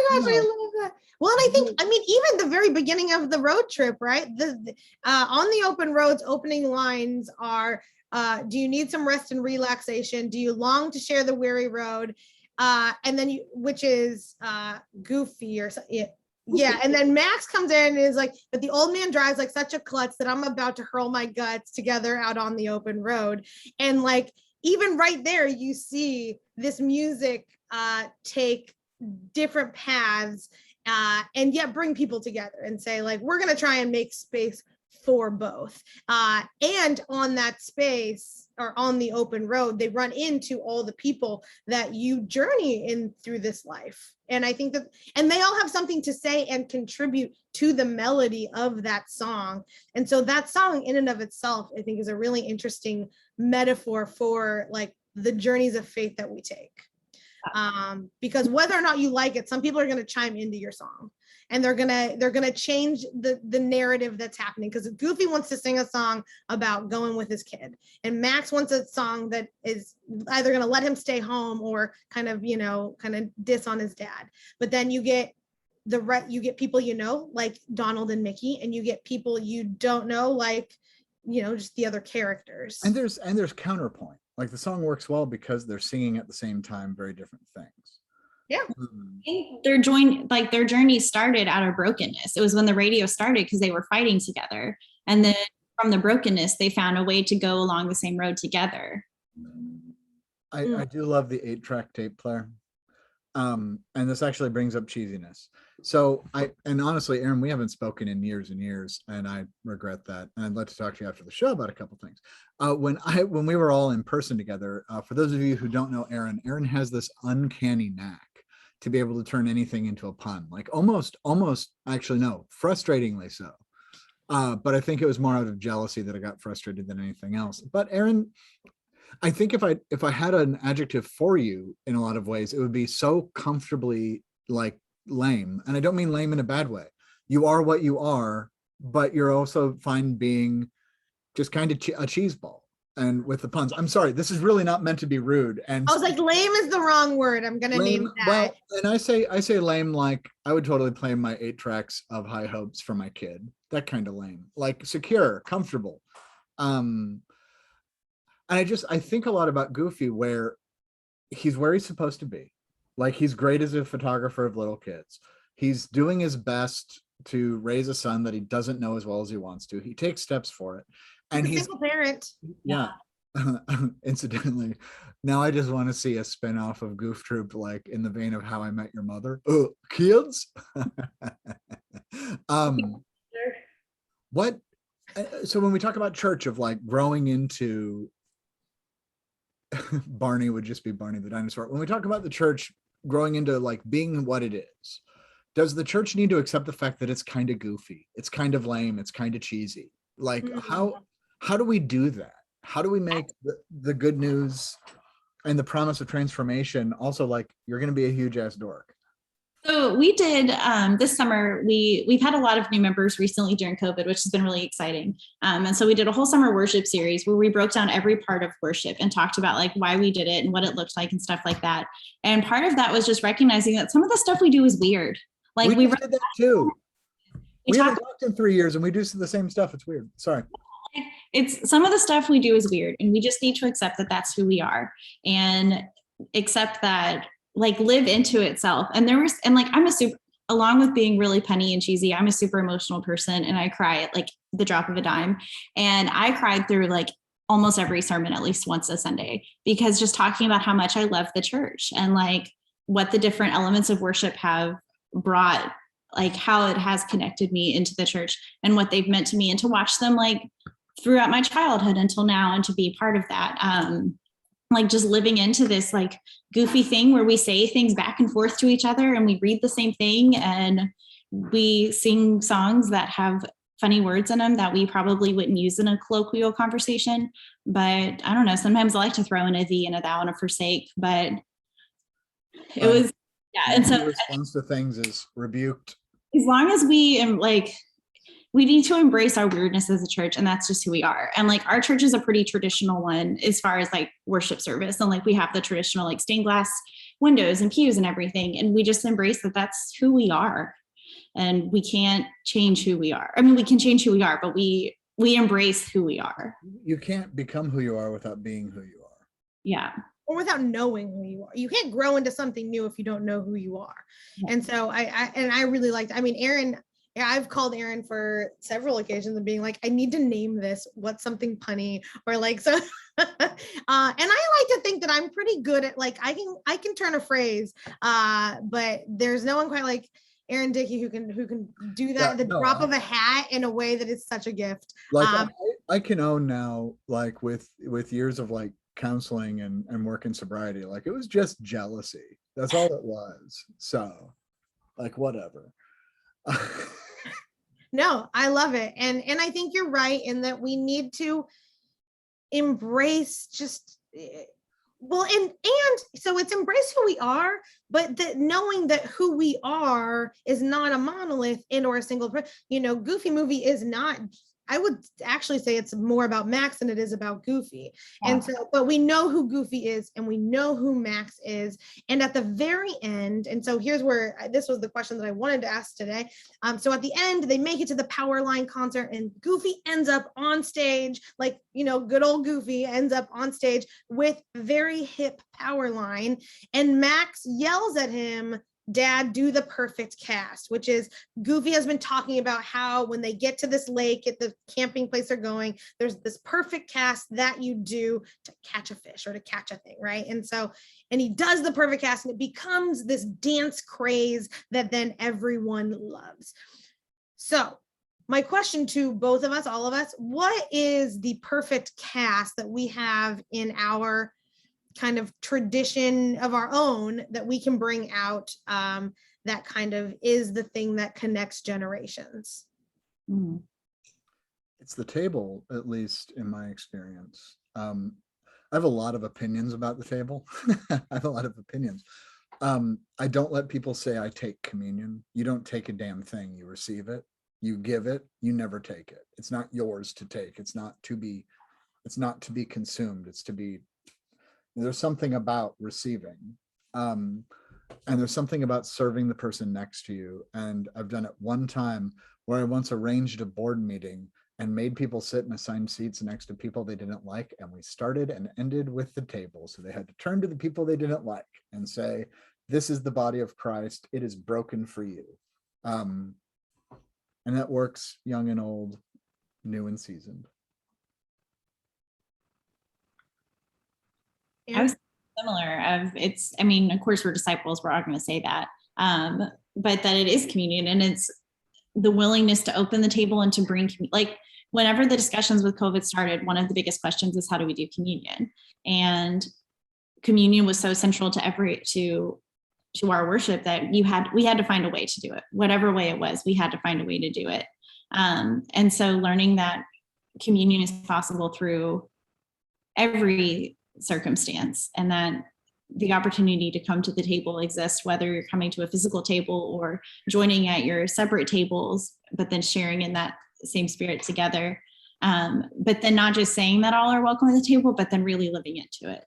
gosh, I love that. Well, and I mean, even the very beginning of the road trip, right? On the open roads, opening lines are, do you need some rest and relaxation? Do you long to share the weary road? And then which is Goofy or something. Yeah, and then Max comes in and is like, but the old man drives like such a klutz that I'm about to hurl my guts together out on the open road. And like, even right there, you see this music take different paths and yet bring people together and say like, we're going to try and make space for both. And on that space or on the open road, they run into all the people that you journey in through this life. And I think that, and they all have something to say and contribute to the melody of that song. And so that song in and of itself, I think is a really interesting metaphor for like the journeys of faith that we take. Because whether or not you like it, some people are going to chime into your song and they're gonna change the narrative that's happening. Because Goofy wants to sing a song about going with his kid, and Max wants a song that is either going to let him stay home or kind of diss on his dad. But then you get you get people, like Donald and Mickey, and you get people you don't know, like, just the other characters. And there's counterpoint. Like the song works well because they're singing at the same time very different things. Yeah. I think their journey started out of brokenness. It was when the radio started because they were fighting together. And then from the brokenness, they found a way to go along the same road together. I do love the 8-track tape player. And this actually brings up cheesiness. So and honestly, Erin, we haven't spoken in years and years, and I regret that. And I'd like to talk to you after the show about a couple things. When we were all in person together, for those of you who don't know Erin has this uncanny knack to be able to turn anything into a pun, like almost, actually, no, frustratingly so. But I think it was more out of jealousy that I got frustrated than anything else. But Erin, I think if I had an adjective for you in a lot of ways, it would be so comfortably like lame. And I don't mean lame in a bad way. You are what you are, but you're also fine being just kind of a cheese ball. And with the puns, I'm sorry, this is really not meant to be rude. And I was like, lame is the wrong word. I'm gonna name that. Well, and I say lame, like I would totally play my 8 tracks of High Hopes for my kid. That kind of lame, like secure, comfortable. And I think a lot about Goofy, where he's where he's supposed to be. Like he's great as a photographer of little kids. He's doing his best to raise a son that he doesn't know as well as he wants to. He takes steps for it. And he's a single parent. Yeah. Incidentally, now I just want to see a spinoff of Goof Troop, like in the vein of How I Met Your Mother. Oh, kids. What? So when we talk about church, of like growing into Barney would just be Barney the dinosaur. When we talk about the church growing into like being what it is, does the church need to accept the fact that it's kind of goofy, it's kind of lame, it's kind of cheesy? Like how do we do that? How do we make the good news and the promise of transformation also like you're going to be a huge ass dork? So we did this summer, we've had a lot of new members recently during COVID, which has been really exciting. And so we did a whole summer worship series where we broke down every part of worship and talked about like why we did it and what it looked like and stuff like that. And part of that was just recognizing that some of the stuff we do is weird. Like we did that too. We haven't talked in 3 years and we do the same stuff. It's weird. Sorry. It's some of the stuff we do is weird, and we just need to accept that that's who we are and accept that, like live into itself. And along with being really punny and cheesy, I'm a super emotional person and I cry at like the drop of a dime. And I cried through like almost every sermon at least once a Sunday, because just talking about how much I love the church and like what the different elements of worship have brought, like how it has connected me into the church and what they've meant to me, and to watch them like throughout my childhood until now and to be part of that. Like just living into this like goofy thing where we say things back and forth to each other and we read the same thing and we sing songs that have funny words in them that we probably wouldn't use in a colloquial conversation. But I don't know, sometimes I like to throw in a thee and a thou and a forsake, but it was, yeah. And so the response to things is rebuked. As long as we we need to embrace our weirdness as a church, and that's just who we are. And like our church is a pretty traditional one as far as like worship service, and like we have the traditional like stained glass windows and pews and everything, and we just embrace that that's who we are, and we can't change who we are. I mean, we can change who we are, but we embrace who we are. You can't become who you are without being who you are. Yeah. Or without knowing who you are. You can't grow into something new if you don't know who you are. Yeah. And so I really liked, I mean, Erin, I've called Erin for several occasions and being like, I need to name this, what's something punny, or like, so, and I like to think that I'm pretty good at like, I can turn a phrase, but there's no one quite like Erin Dickey who can do that at the drop of a hat in a way that is such a gift. Like I can own now, like with years of like counseling and work in sobriety, like it was just jealousy. That's all it was. So like, whatever. No, I love it. And I think you're right in that we need to embrace just, well, and so it's embrace who we are, but that knowing that who we are is not a monolith and or a single, Goofy movie is not I would actually say it's more about Max than it is about Goofy. Yeah. And so, but we know who Goofy is and we know who Max is. And at the very end, and so here's where this was the question that I wanted to ask today. So at the end, they make it to the Powerline concert and Goofy ends up on stage, like, you know, good old Goofy ends up on stage with very hip Powerline, and Max yells at him, "Dad, do the perfect cast," which is Goofy has been talking about how when they get to this lake at the camping place they're going, there's this perfect cast that you do to catch a fish or to catch a thing, right? And so, and he does the perfect cast and it becomes this dance craze that then everyone loves. So my question to both of us, all of us, what is the perfect cast that we have in our kind of tradition of our own that we can bring out, that kind of is the thing that connects generations? It's the table, at least in my experience. I have a lot of opinions about the table. I have a lot of opinions. I don't let people say I take communion. You don't take a damn thing, you receive it, you give it, you never take it. It's not yours to take. It's not to be consumed. It's to be. There's something about receiving, and there's something about serving the person next to you. And I've done it one time where I once arranged a board meeting and made people sit in assigned seats next to people they didn't like. And we started and ended with the table. So they had to turn to the people they didn't like and say, "This is the body of Christ. It is broken for you." And that works young and old, new and seasoned. I was similar of it's, I mean, of course we're disciples, we're all going to say that, but that it is communion and it's the willingness to open the table and to bring, like whenever the discussions with COVID started, one of the biggest questions is how do we do communion? And communion was so central to our worship that we had to find a way to do it, whatever way it was, we had to find a way to do it. And so learning that communion is possible through every circumstance and that the opportunity to come to the table exists, whether you're coming to a physical table or joining at your separate tables, but then sharing in that same spirit together. But then not just saying that all are welcome at the table, but then really living into it.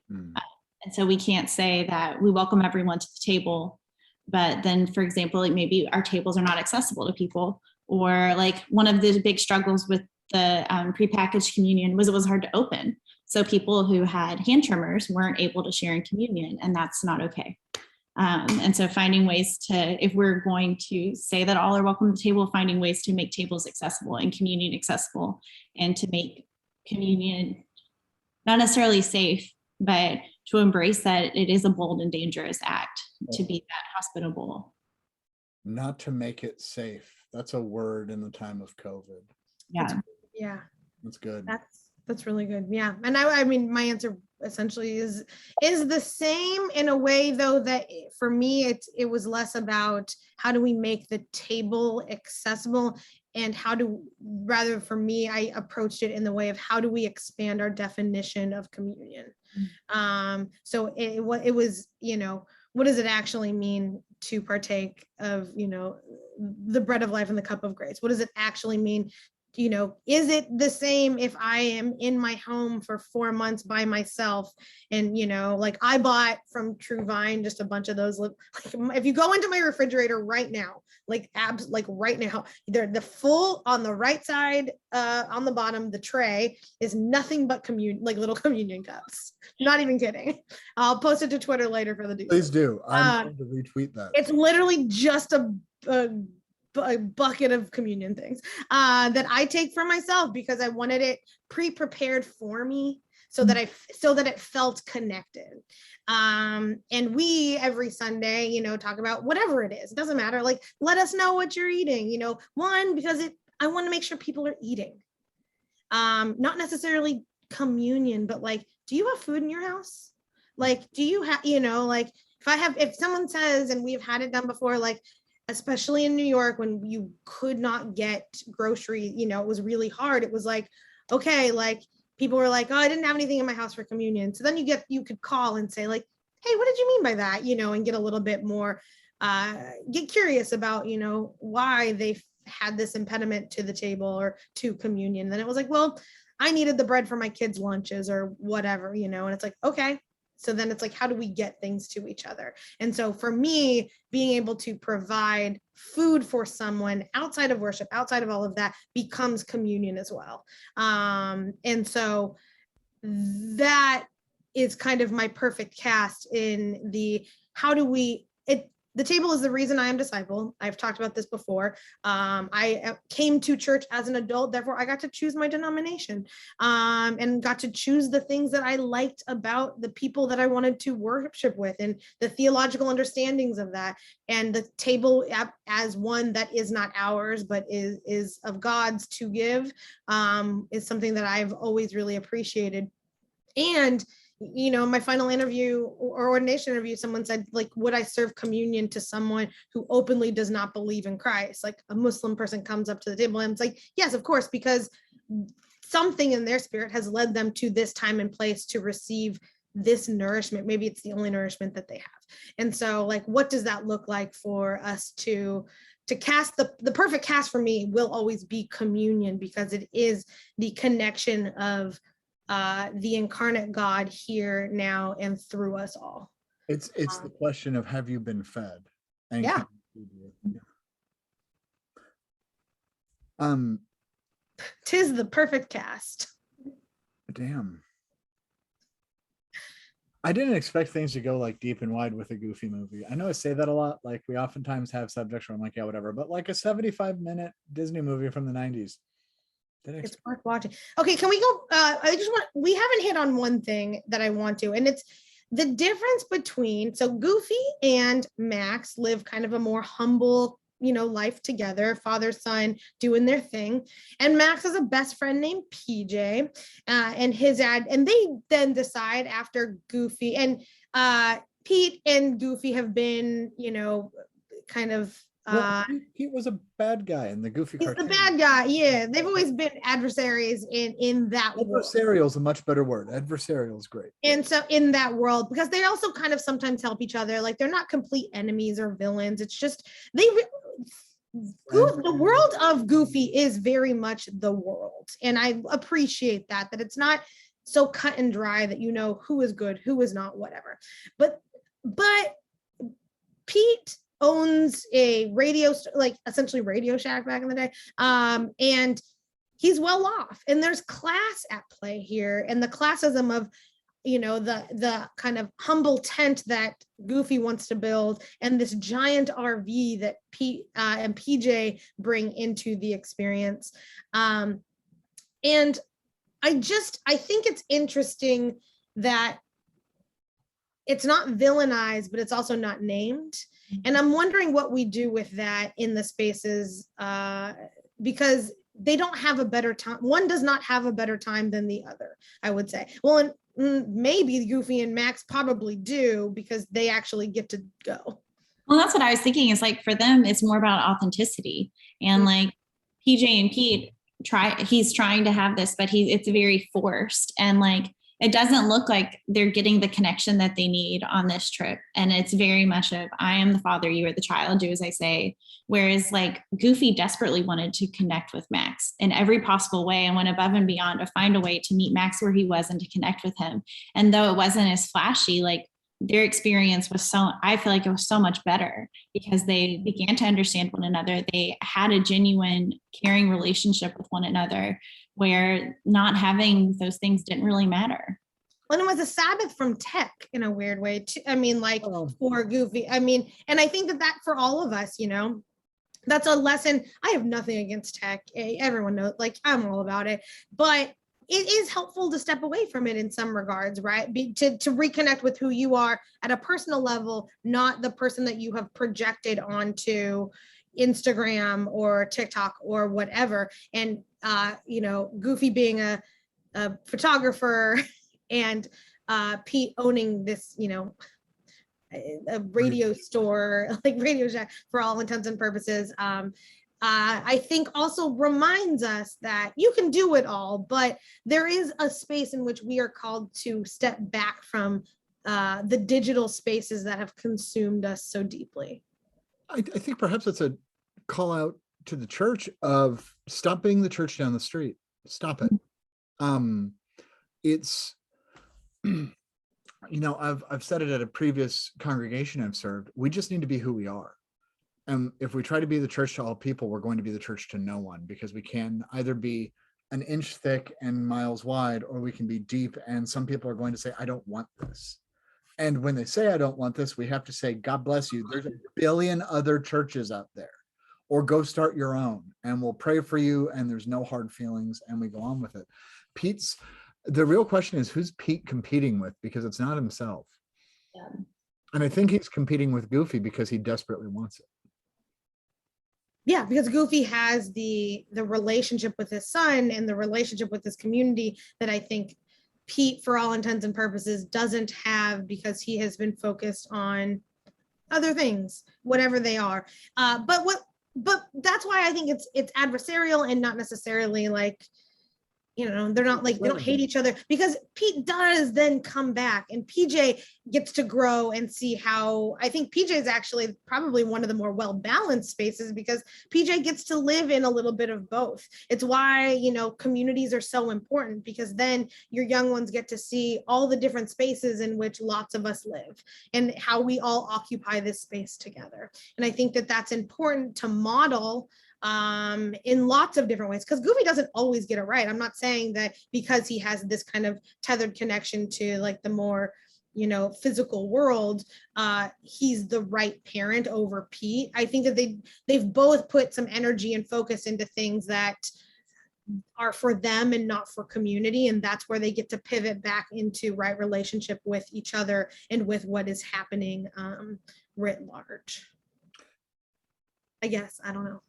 And so we can't say that we welcome everyone to the table, but then, for example, like maybe our tables are not accessible to people, or like one of the big struggles with the prepackaged communion was it was hard to open. So people who had hand trimmers weren't able to share in communion, and that's not okay. And so finding ways to, if we're going to say that all are welcome to the table, finding ways to make tables accessible and communion accessible, and to make communion not necessarily safe, but to embrace that it is a bold and dangerous act to be that hospitable. Not to make it safe. That's a word in the time of COVID. Yeah. Yeah. That's good. That's really good. Yeah. And I mean, my answer essentially is the same in a way, though, that for me, it was less about how do we make the table accessible and rather for me, I approached it in the way of how do we expand our definition of communion? So it was, you know, what does it actually mean to partake of, you know, the bread of life and the cup of grace? What does it actually mean? You know, is it the same if I am in my home for 4 months by myself? And, you know, like I bought from True Vine just a bunch of those. Like, if you go into my refrigerator right now, like right now, they're the full on the right side, on the bottom, the tray is nothing but little communion cups. Not even kidding. I'll post it to Twitter later for the dude. Please do. I'm going to retweet that. It's literally just a bucket of communion things that I take for myself because I wanted it pre-prepared for me so that it felt connected. And we every Sunday, you know, talk about whatever it is. It doesn't matter. Like, let us know what you're eating, you know, because I want to make sure people are eating. Not necessarily communion, but like, do you have food in your house? Like, do you have, you know, like if someone says, and we've had it done before, like, especially in New York when you could not get groceries, you know, it was really hard. It was like, okay, like people were like, oh, I didn't have anything in my house for communion. So then you could call and say like, hey, what did you mean by that? You know, and get a little bit more, get curious about, you know, why they had this impediment to the table or to communion. Then it was like, well, I needed the bread for my kids' lunches or whatever, and it's like, okay. So then it's like, how do we get things to each other? And so for me, being able to provide food for someone outside of worship, outside of all of that, becomes communion as well. And so that is kind of my perfect cast in the, how do we, the table is the reason I am disciple. I've talked about this before. I came to church as an adult, therefore I got to choose my denomination, and got to choose the things that I liked about the people that I wanted to worship with and the theological understandings of that. And the table as one that is not ours, but is of God's to give, is something that I've always really appreciated. And my final interview or ordination interview, someone said, like, would I serve communion to someone who openly does not believe in Christ? Like a Muslim person comes up to the table and it's like, yes, of course, because something in their spirit has led them to this time and place to receive this nourishment. Maybe it's the only nourishment that they have. And so, like, what does that look like for us to cast? The perfect cast for me will always be communion, because it is the connection of the incarnate God here, now, and through us all. It's the question of, have you been fed? And Yeah. Tis the perfect cast. Damn. I didn't expect things to go like deep and wide with a Goofy movie. I know I say that a lot. Like, we oftentimes have subjects where I'm like, yeah, whatever. But like a 75-minute Disney movie from the 90s. It's worth watching. Okay, can we go? We haven't hit on one thing that I want to, and it's the difference between, so Goofy and Max live kind of a more humble, life together, father, son, doing their thing. And Max has a best friend named PJ, and his dad, and they then decide after Goofy and Pete and Goofy have been, kind of, he was a bad guy in the Goofy he's cartoon. the bad guy. Yeah, they've always been adversaries in that world. Adversarial is a much better word. Adversarial is great. And so in that world, because they also kind of sometimes help each other, like they're not complete enemies or villains. It's just the world of Goofy is very much the world, and I appreciate that it's not so cut and dry that who is good, who is not, whatever. But Pete owns a radio, like essentially Radio Shack back in the day, and he's well off, and there's class at play here, and the classism of the kind of humble tent that Goofy wants to build, and this giant RV that Pete and PJ bring into the experience. And I think it's interesting that it's not villainized, but it's also not named. And I'm wondering what we do with that in the spaces, because they don't have a better time. One does not have a better time than the other, I would say. Well, and maybe Goofy and Max probably do, because they actually get to go. Well, that's what I was thinking, is like, for them, it's more about authenticity. And like PJ and Pete he's trying to have this, but it's very forced. And like, it doesn't look like they're getting the connection that they need on this trip. And it's very much of, I am the father, you are the child, do as I say. Whereas like Goofy desperately wanted to connect with Max in every possible way and went above and beyond to find a way to meet Max where he was and to connect with him. And though it wasn't as flashy, like their experience was I feel like it was so much better, because they began to understand one another. They had a genuine caring relationship with one another, where not having those things didn't really matter. And it was a Sabbath from tech in a weird way too. I mean, like for Goofy, I mean, and I think that for all of us, that's a lesson. I have nothing against tech. Everyone knows, like, I'm all about it, but it is helpful to step away from it in some regards, right? To reconnect with who you are at a personal level, not the person that you have projected onto Instagram or TikTok or whatever. And Goofy being a photographer and Pete owning this, a radio store, like Radio Shack, for all intents and purposes, I think also reminds us that you can do it all, but there is a space in which we are called to step back from the digital spaces that have consumed us so deeply. I think perhaps it's a call out to the church of stopping the church down the street. Stop it. It's, I've said it at a previous congregation I've served. We just need to be who we are. And if we try to be the church to all people, we're going to be the church to no one, because we can either be an inch thick and miles wide, or we can be deep. And some people are going to say, I don't want this. And when they say, I don't want this, we have to say, God bless you. There's a billion other churches out there, or go start your own, and we'll pray for you. And there's no hard feelings, and we go on with it. The real question is, who's Pete competing with? Because it's not himself. Yeah. And I think he's competing with Goofy because he desperately wants it. Yeah, because Goofy has the relationship with his son and the relationship with his community that I think Pete, for all intents and purposes, doesn't have, because he has been focused on other things, whatever they are. But that's why I think it's adversarial and not necessarily like, they're not like, they don't hate each other, because Pete does then come back, and PJ gets to grow and see how, I think PJ is actually probably one of the more well-balanced spaces, because PJ gets to live in a little bit of both. It's why, communities are so important, because then your young ones get to see all the different spaces in which lots of us live and how we all occupy this space together. And I think that that's important to model in lots of different ways, because Goofy doesn't always get it right. I'm not saying that because he has this kind of tethered connection to like the more, physical world, he's the right parent over Pete. I think that they've both put some energy and focus into things that are for them and not for community, and that's where they get to pivot back into right relationship with each other and with what is happening writ large. I guess, I don't know.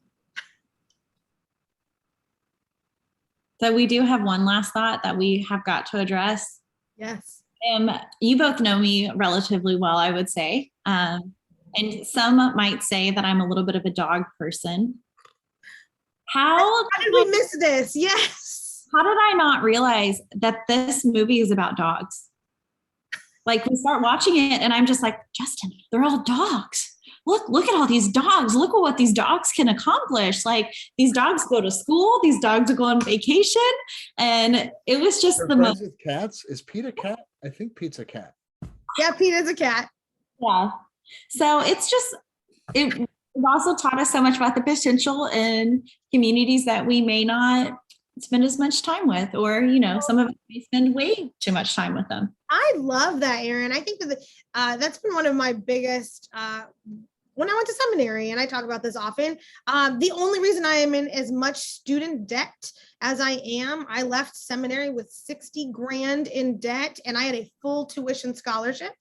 So we do have one last thought that we have got to address. Yes. You both know me relatively well, I would say. And some might say that I'm a little bit of a dog person. How did we miss this? Yes. How did I not realize that this movie is about dogs? Like, we start watching it and I'm just like, Justin, they're all dogs. Look at all these dogs. Look at what these dogs can accomplish. Like, these dogs go to school. These dogs go on vacation. And it was just the most. With cats? Is Pete a cat? I think Pete's a cat. Yeah, Pete is a cat. Yeah. So it also taught us so much about the potential in communities that we may not spend as much time with, or, some of us may spend way too much time with them. I love that, Erin. I think that that's been one of my biggest, when I went to seminary, and I talk about this often, the only reason I am in as much student debt as I am, I left seminary with 60 grand in debt, and I had a full tuition scholarship.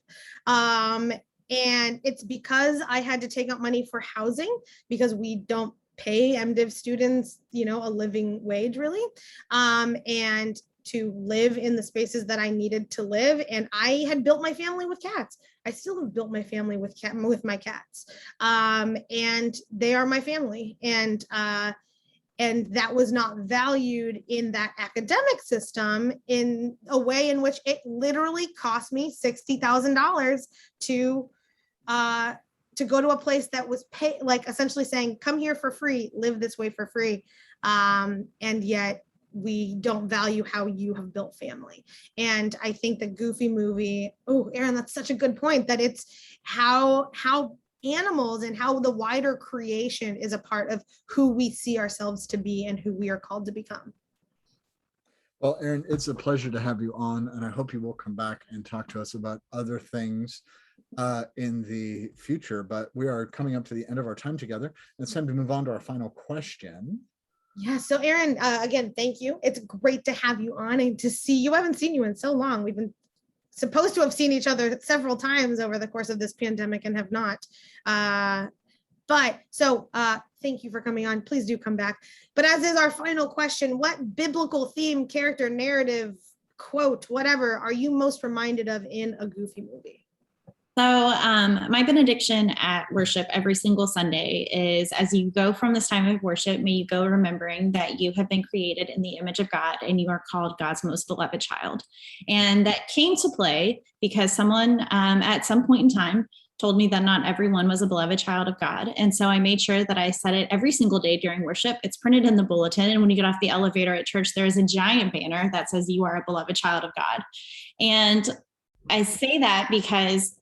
And it's because I had to take out money for housing, because we don't pay MDiv students, a living wage really. And to live in the spaces that I needed to live. And I had built my family with cats. I still have built my family with my cats. And they are my family. And that was not valued in that academic system in a way in which it literally cost me $60,000 to go to a place that was essentially saying, come here for free, live this way for free. And yet we don't value how you have built family. And I think the Goofy movie, oh, Erin, that's such a good point, that it's how animals and how the wider creation is a part of who we see ourselves to be and who we are called to become. Well, Erin, it's a pleasure to have you on, and I hope you will come back and talk to us about other things in the future. But we are coming up to the end of our time together. It's time to move on to our final question. Yeah, so Erin, again, thank you. It's great to have you on and to see you. I haven't seen you in so long. We've been supposed to have seen each other several times over the course of this pandemic and have not. But thank you for coming on. Please do come back. But as is our final question, what biblical theme, character, narrative, quote, whatever, are you most reminded of in a Goofy movie? So my benediction at worship every single Sunday is, as you go from this time of worship, may you go remembering that you have been created in the image of God and you are called God's most beloved child. And that came to play because someone at some point in time told me that not everyone was a beloved child of God. And so I made sure that I said it every single day during worship. It's printed in the bulletin. And when you get off the elevator at church, there is a giant banner that says you are a beloved child of God. And I say that because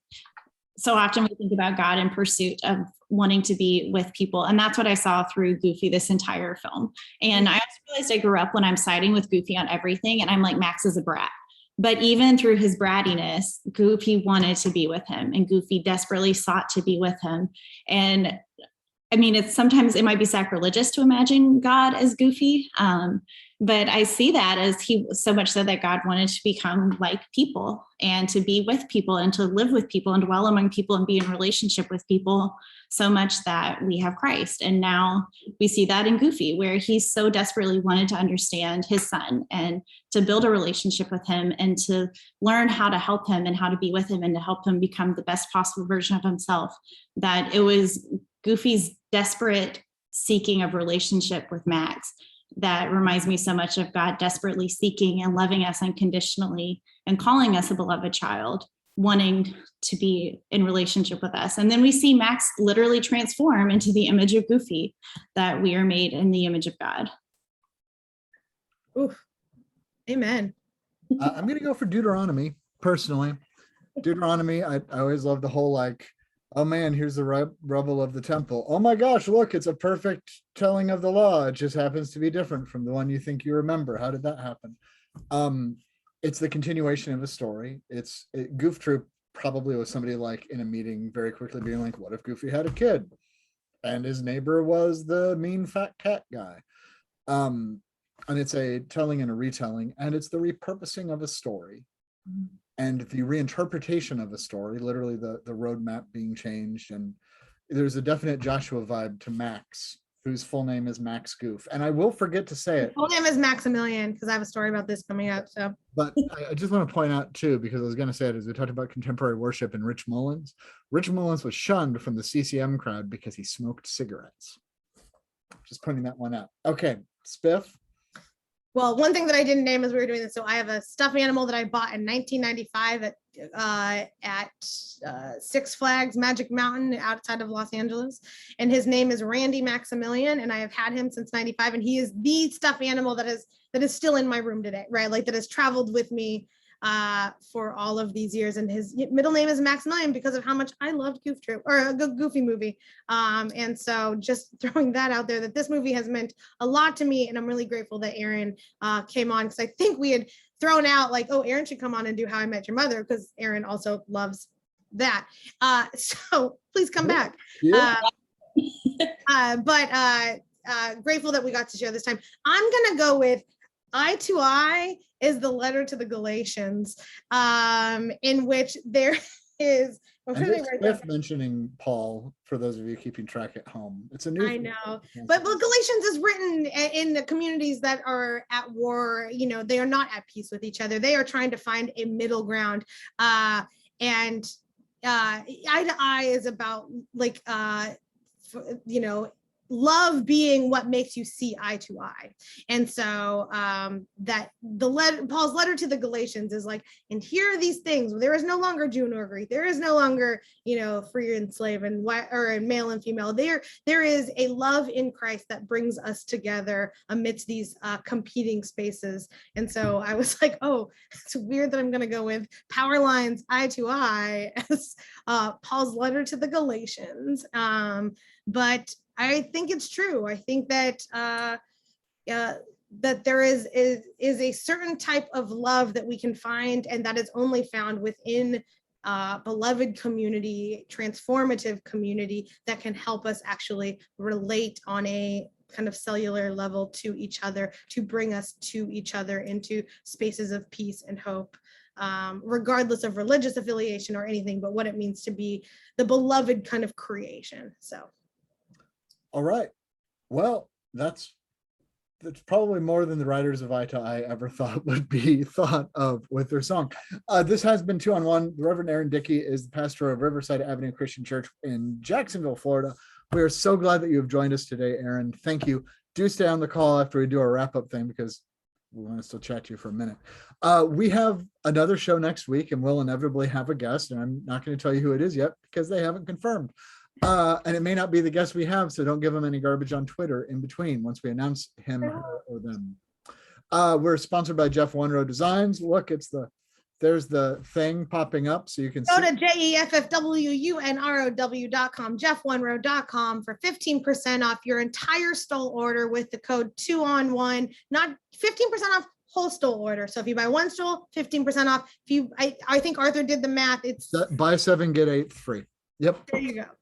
so often we think about God in pursuit of wanting to be with people. And that's what I saw through Goofy this entire film. And I also realized I grew up when I'm siding with Goofy on everything. And I'm like, Max is a brat. But even through his brattiness, Goofy wanted to be with him, and Goofy desperately sought to be with him. And I mean, sometimes it might be sacrilegious to imagine God as Goofy, but I see that as he so much so that God wanted to become like people and to be with people and to live with people and dwell among people and be in relationship with people so much that we have Christ. And now we see that in Goofy, where he so desperately wanted to understand his son and to build a relationship with him and to learn how to help him and how to be with him and to help him become the best possible version of himself, that it was Goofy's desperate seeking of relationship with Max that reminds me so much of God desperately seeking and loving us unconditionally and calling us a beloved child, wanting to be in relationship with us. And then we see Max literally transform into the image of Goofy, that we are made in the image of God. Oof. Amen. I'm going to go for Deuteronomy, personally. Deuteronomy, I always love the whole like, oh man, here's the rubble of the temple. Oh my gosh, look, it's a perfect telling of the law. It just happens to be different from the one you think you remember. How did that happen? It's the continuation of a story. Goof Troop probably was somebody like in a meeting very quickly being like, what if Goofy had a kid? And his neighbor was the mean fat cat guy. And it's a telling and a retelling, and it's the repurposing of a story. And the reinterpretation of a story, literally the roadmap being changed. And there's a definite Joshua vibe to Max, whose full name is Max Goof. And I will forget to say it. His full name is Maximilian, because I have a story about this coming up. So, But I just want to point out too, because I was going to say it as we talked about contemporary worship and Rich Mullins. Rich Mullins was shunned from the CCM crowd because he smoked cigarettes. Just pointing that one out. Okay, Spiff. well, one thing that I didn't name as we were doing this, so I have a stuffed animal that I bought in 1995 at Six Flags Magic Mountain outside of Los Angeles, and his name is Randy Maximilian, and I have had him since 95, and he is the stuffed animal that is still in my room today, right? Like that has traveled with me for all of these years, and his middle name is Maximilian because of how much I loved Goof Troop, or a Goofy movie. And so just throwing that out there, that this movie has meant a lot to me, and I'm really grateful that Erin came on, because I think we had thrown out like, oh, Erin should come on and do How I Met Your Mother, because Erin also loves that. So please come back. Yeah. But grateful that we got to share this time. I'm gonna go with Eye to Eye is the letter to the Galatians, in which there is. Spiff mentioning Paul, for those of you keeping track at home. It's a new. I know, but Galatians is written in the communities that are at war. You know, they are not at peace with each other. They are trying to find a middle ground, and Eye to Eye is about like you know, love being what makes you see eye to eye. And so that Paul's letter to the Galatians is like, and here are these things. There is no longer Jew nor Greek. There is no longer, you know, free and slave and or male and female. There is a love in Christ that brings us together amidst these competing spaces. And so I was like, oh, it's weird that I'm going to go with Power Lines Eye to Eye as Paul's letter to the Galatians. But I think it's true. I think that that there is a certain type of love that we can find, and that is only found within beloved community, transformative community that can help us actually relate on a kind of cellular level to each other, to bring us to each other into spaces of peace and hope. Regardless of religious affiliation or anything, but what it means to be the beloved kind of creation. So. All right. Well, that's probably more than the writers of Eye to Eye ever thought would be thought of with their song. This has been 2 on 1. The Reverend Erin Dickey is the pastor of Riverside Avenue Christian Church in Jacksonville, Florida. We are so glad that you have joined us today, Erin. Thank you. Do stay on the call after we do our wrap-up thing, because we want to still chat to you for a minute. We have another show next week, and we'll inevitably have a guest, and I'm not going to tell you who it is yet because they haven't confirmed. And it may not be the guest we have, so don't give them any garbage on Twitter in between once we announce him, her, or them. We're sponsored by Jeff One Row Designs. Look, there's the thing popping up so you can Go see. to jeffwunrow.com, jeffwunrow.com for 15% off your entire stole order with the code 2on1, not 15% off whole stole order. So if you buy one stole, 15% off. If you, I think Arthur did the math. It's Buy 7, get 8 free. Yep. there you go.